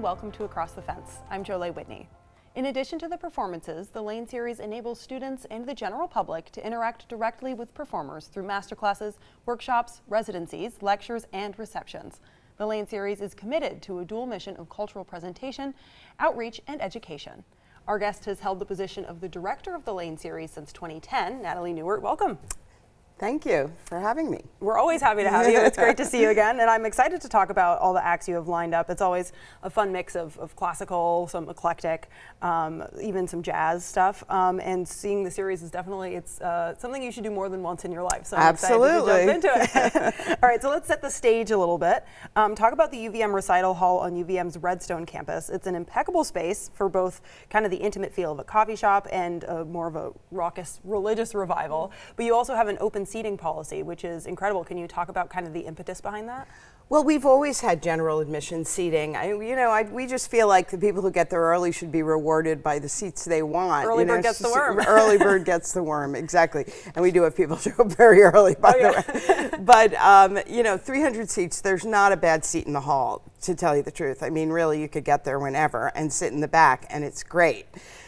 Welcome to Across the Fence. I'm Jolie Whitney. In addition to the performances, the Lane Series enables students and the general public to interact directly with performers through masterclasses, workshops, residencies, lectures, and receptions. The Lane Series is committed to a dual mission of cultural presentation, outreach, and education. Our guest has held the position of the director of the Lane Series since 2010. Natalie Newert, welcome. Thank you for having me. We're always happy to have you. It's great to see you again. And I'm excited to talk about all the acts you have lined up. It's always a fun mix of classical, some eclectic, even some jazz stuff. And seeing the series is definitely, it's something you should do more than once in your life. So I'm Absolutely. excited to jump into it. All right, so let's set the stage a little bit. Talk about the UVM Recital Hall on UVM's Redstone campus. It's an impeccable space for both kind of the intimate feel of a coffee shop and more of a raucous religious revival. But you also have an open seating policy, which is incredible. Can you talk about kind of the impetus behind that? Well, we've always had general admission seating. We just feel like the people who get there early should be rewarded by the seats they want. Early bird gets the worm. Early bird gets the worm, exactly. And we do have people show up very early, by the way. But, 300 seats, there's not a bad seat in the hall, to tell you the truth. I mean, really, you could get there whenever and sit in the back, and it's great.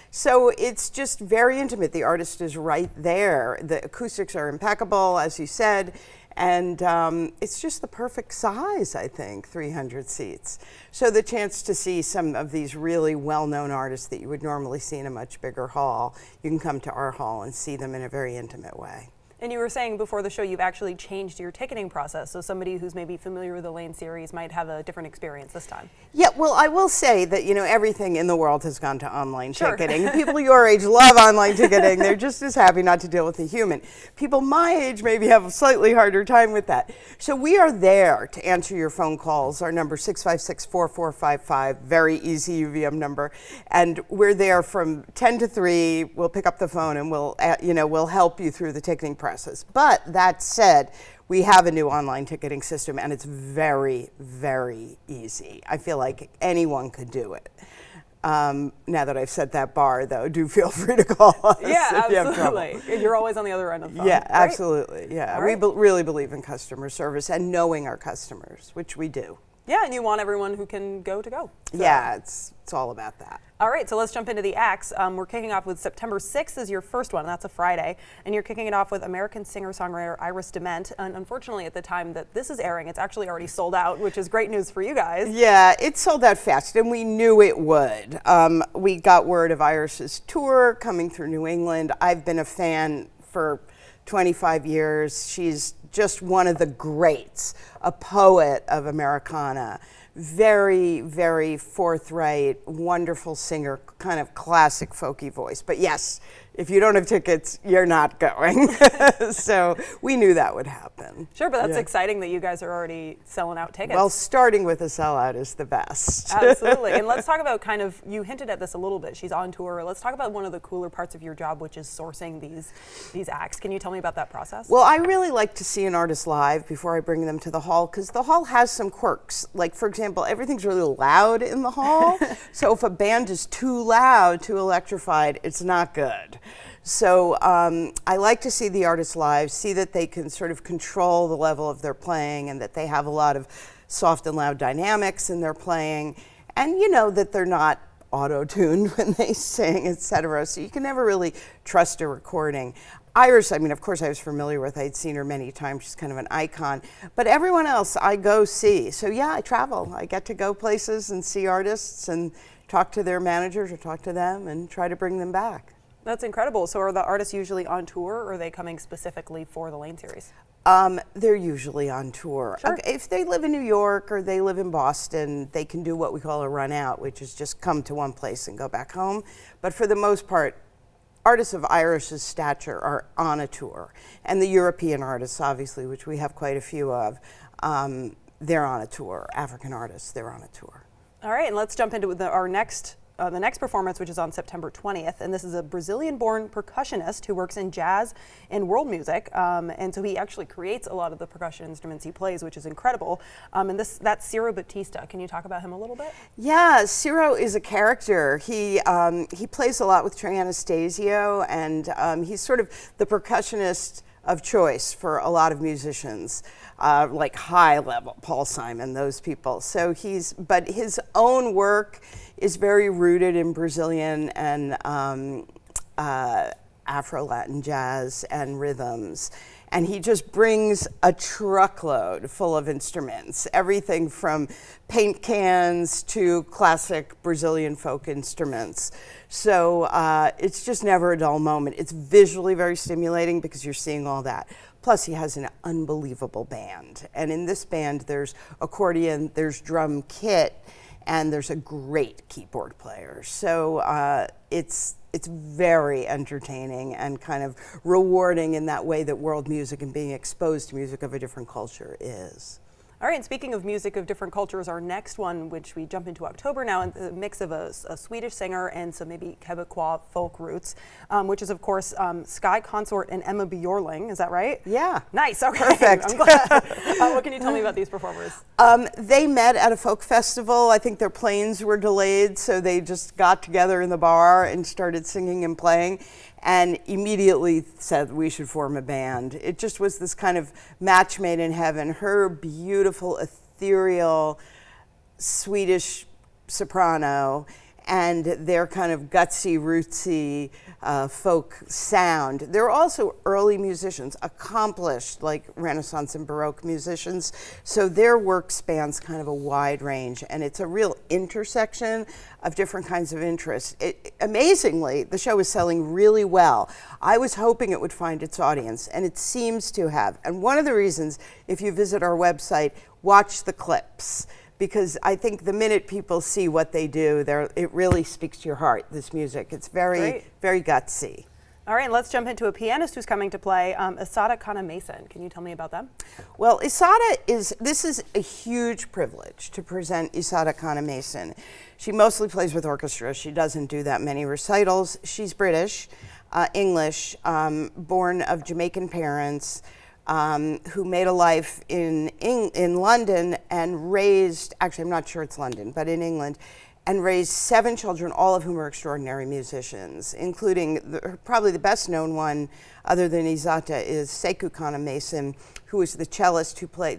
So it's just very intimate. The artist is right there. The acoustics are impeccable, as you said, and it's just the perfect size, I think, 300 seats. So the chance to see some of these really well-known artists that you would normally see in a much bigger hall, you can come to our hall and see them in a very intimate way. And you were saying before the show you've actually changed your ticketing process, so somebody who's maybe familiar with the Lane Series might have a different experience this time. Yeah, well, I will say that, everything in the world has gone to online ticketing. People your age love online ticketing. They're just as happy not to deal with a human. People my age maybe have a slightly harder time with that. So we are there to answer your phone calls. Our number 656-4455, very easy UVM number. And we're there from 10 to 3. We'll pick up the phone and we'll help you through the ticketing process. But that said, we have a new online ticketing system and it's very, very easy. I feel like anyone could do it. Now that I've set that bar, though, do feel free to call us. Yeah, absolutely. You're always on the other end of the phone. Yeah, right? Absolutely. Yeah, right. We really believe in customer service and knowing our customers, which we do. Yeah, and you want everyone who can go to go. So. Yeah, it's all about that. All right, so let's jump into the acts. We're kicking off with September 6th is your first one, and that's a Friday. And you're kicking it off with American singer-songwriter Iris DeMent. And unfortunately, at the time that this is airing, it's actually already sold out, which is great news for you guys. Yeah, it sold out fast, and we knew it would. We got word of Iris's tour coming through New England. I've been a fan for 25 years. She's just one of the greats, a poet of Americana. Very, very forthright, wonderful singer, kind of classic folky voice. But yes, if you don't have tickets, you're not going. So we knew that would happen. Sure, but that's exciting that you guys are already selling out tickets. Well, starting with a sellout is the best. Absolutely. And let's talk about you hinted at this a little bit. She's on tour. Let's talk about one of the cooler parts of your job, which is sourcing these acts. Can you tell me about that process? Well, I really like to see an artist live before I bring them to the hall, because the hall has some quirks. Like, for example, everything's really loud in the hall. So if a band is too loud, too electrified, it's not good. So I like to see the artists live, see that they can sort of control the level of their playing and that they have a lot of soft and loud dynamics in their playing, and that they're not auto-tuned when they sing, etc. So you can never really trust a recording. Iris, of course I was familiar with. I'd seen her many times. She's kind of an icon. But everyone else I go see. So yeah, I travel. I get to go places and see artists and talk to their managers or talk to them and try to bring them back. That's incredible. So are the artists usually on tour, or are they coming specifically for the Lane Series? They're usually on tour. Sure. Okay, if they live in New York or they live in Boston, they can do what we call a run out, which is just come to one place and go back home. But for the most part, artists of Iris's stature are on a tour. And the European artists, obviously, which we have quite a few of, they're on a tour. African artists, they're on a tour. All right, and let's jump into our next the next performance, which is on September 20th. And this is a Brazilian-born percussionist who works in jazz and world music. And so he actually creates a lot of the percussion instruments he plays, which is incredible. And that's Cyro Baptista. Can you talk about him a little bit? Yeah, Cyro is a character. He plays a lot with Trey Anastasio, and he's sort of the percussionist of choice for a lot of musicians, like high level, Paul Simon, those people. So but his own work is very rooted in Brazilian and Afro-Latin jazz and rhythms. And he just brings a truckload full of instruments, everything from paint cans to classic Brazilian folk instruments. So it's just never a dull moment. It's visually very stimulating because you're seeing all that. Plus, he has an unbelievable band. And in this band, there's accordion, there's drum kit, and there's a great keyboard player. So it's very entertaining and kind of rewarding in that way that world music and being exposed to music of a different culture is. All right, and speaking of music of different cultures, our next one, which we jump into October now, and a mix of a Swedish singer and some maybe Quebecois folk roots, which is, of course, Skye, Consort, and Emma Bjorling. Is that right? Yeah. Nice. Okay. Perfect. I'm glad. What can you tell me about these performers? They met at a folk festival. I think their planes were delayed, so they just got together in the bar and started singing and playing, and immediately said we should form a band. It just was this kind of match made in heaven. Her beautiful, ethereal Swedish soprano and their kind of gutsy, rootsy folk sound. They're also early musicians, accomplished like Renaissance and Baroque musicians. So their work spans kind of a wide range, and it's a real intersection of different kinds of interests. Amazingly, the show is selling really well. I was hoping it would find its audience, and it seems to have. And one of the reasons, if you visit our website, watch the clips, because I think the minute people see what they do, it really speaks to your heart, this music. It's very, very gutsy. All right, let's jump into a pianist who's coming to play, Isata Kanneh-Mason. Can you tell me about them? Well, this is a huge privilege to present Isata Kanneh-Mason. She mostly plays with orchestra. She doesn't do that many recitals. She's British, English, born of Jamaican parents, who made a life in London and raised, actually I'm not sure it's London, but in England, and raised 7 children, all of whom are extraordinary musicians, including probably the best known one, other than Isata, is Sekou Kanneh-Mason, who was the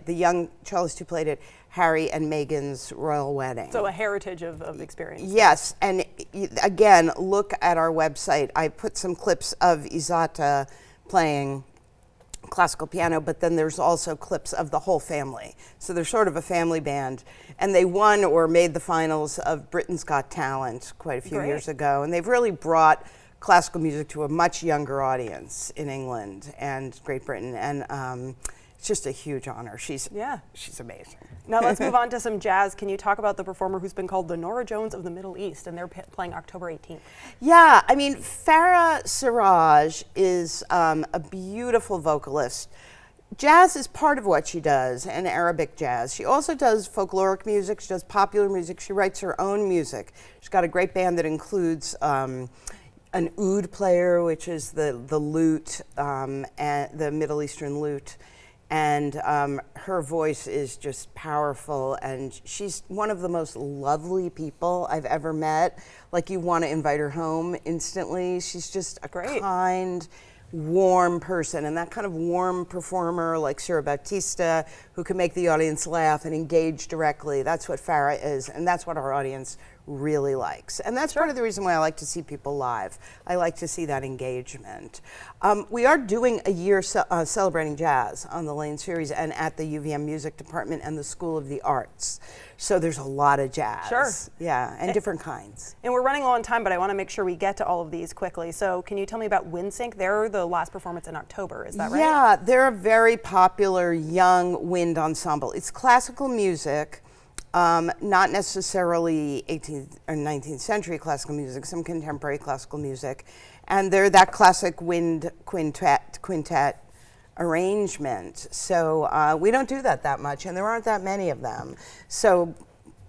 young cellist who played at Harry and Meghan's royal wedding. So a heritage of experience. Yes, and again, look at our website. I put some clips of Isata playing classical piano, but then there's also clips of the whole family. So they're sort of a family band. And they won or made the finals of Britain's Got Talent quite a few years ago. And they've really brought classical music to a much younger audience in England and Great Britain. And it's just a huge honor. She's amazing. Now let's move on to some jazz. Can you talk about the performer who's been called the Norah Jones of the Middle East, and they're playing October 18th? Yeah, I mean, Farah Siraj is a beautiful vocalist. Jazz is part of what she does, and Arabic jazz. She also does folkloric music, she does popular music, she writes her own music. She's got a great band that includes an oud player, which is the lute, and the Middle Eastern lute. And her voice is just powerful, and she's one of the most lovely people I've ever met. Like, you want to invite her home instantly. She's just a kind, warm person, and that kind of warm performer like Cyro Baptista, who can make the audience laugh and engage directly. That's what Farah is, and that's what our audience really likes. And that's part of the reason why I like to see people live. I like to see that engagement. We are doing a year celebrating jazz on the Lane series and at the UVM Music Department and the School of the Arts. So there's a lot of jazz. Sure. Yeah, and different kinds. And we're running low on time, but I want to make sure we get to all of these quickly. So can you tell me about Windsync? They're the last performance in October, is that right? Yeah, they're a very popular young wind ensemble. It's classical music. Not necessarily 18th or 19th century classical music, some contemporary classical music. And they're that classic wind quintet arrangement. So we don't do that much, and there aren't that many of them. So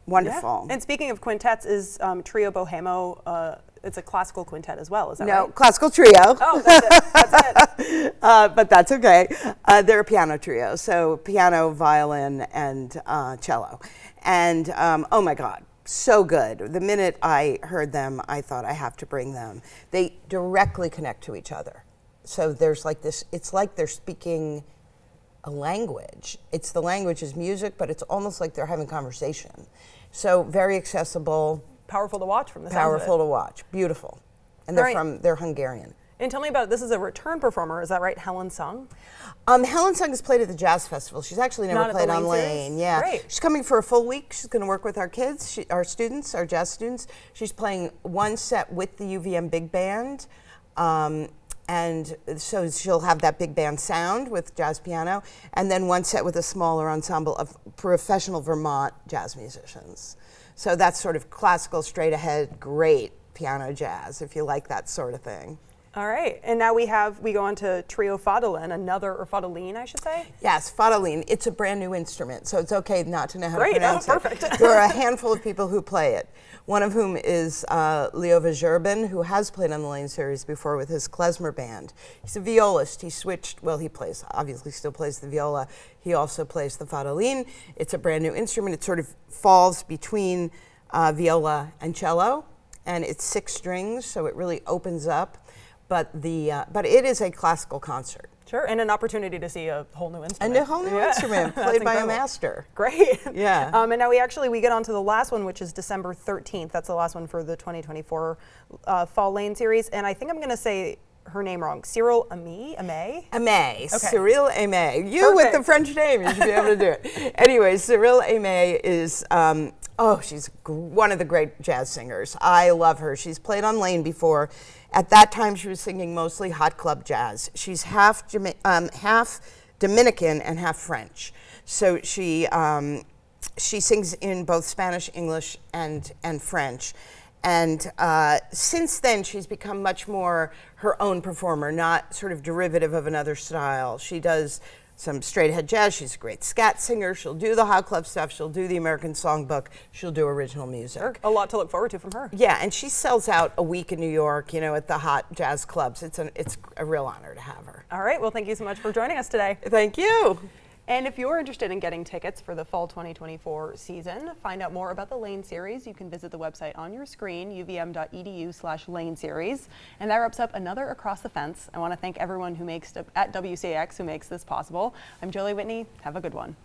Wonderful. Yeah. And speaking of quintets, is Trio Behemo, it's a classical quintet as well, is that right? No, classical trio. Oh, that's it. That's it. But that's okay. They're a piano trio, so piano, violin, and cello. And oh my God, so good. The minute I heard them, I thought I have to bring them. They directly connect to each other. So there's like this, it's like they're speaking a language. It's the language is music, but it's almost like they're having conversation. So very accessible. Powerful to watch from the sounds of it. Powerful to watch. Beautiful. And they're Hungarian. And tell me about, this is a return performer, is that right? Helen Sung? Helen Sung has played at the Jazz Festival. She's actually never played on Lane. Yeah. Great. She's coming for a full week. She's going to work with our kids, our students, our jazz students. She's playing one set with the UVM Big Band. And so she'll have that big band sound with jazz piano, and then one set with a smaller ensemble of professional Vermont jazz musicians. So that's sort of classical, straight ahead, great piano jazz, if you like that sort of thing. All right, and now we go on to Trio Fadolin, or Fadolin, I should say? Yes, Fadolin. It's a brand new instrument, so it's okay not to know how to pronounce it. Perfect. There are a handful of people who play it, one of whom is Leova Zherbin, who has played on the Lane series before with his klezmer band. He's a violist. He switched, well, he plays, obviously still plays the viola. He also plays the Fadolin. It's a brand new instrument. It sort of falls between viola and cello, and it's 6 strings, so it really opens up. But it is a classical concert. Sure, and an opportunity to see a whole new instrument. And a whole new instrument played by a master. Great. Yeah. And now we get on to the last one, which is December 13th. That's the last one for the 2024 Fall Lane series. And I think I'm going to say her name wrong. Cyrille Aimee? Aimee. Okay. Cyrille Aimee. You Perfect. with the French name, you should be able to do it. Anyway, Cyrille Aimee is, she's one of the great jazz singers. I love her. She's played on Lane before. At that time, she was singing mostly hot club jazz. She's half Dominican and half French. So she sings in both Spanish, English, and French. And since then, she's become much more her own performer, not sort of derivative of another style. She does some straight ahead jazz. She's a great scat singer. She'll do the hot club stuff. She'll do the American songbook. She'll do original music. Sure. A lot to look forward to from her. Yeah, and she sells out a week in New York, at the hot jazz clubs. It's a real honor to have her. All right. Well, thank you so much for joining us today. Thank you. And if you're interested in getting tickets for the fall 2024 season, find out more about the Lane series, you can visit the website on your screen, uvm.edu/Lane series. And that wraps up another Across the Fence. I want to thank everyone at WCAX who makes this possible. I'm Jolie Whitney. Have a good one.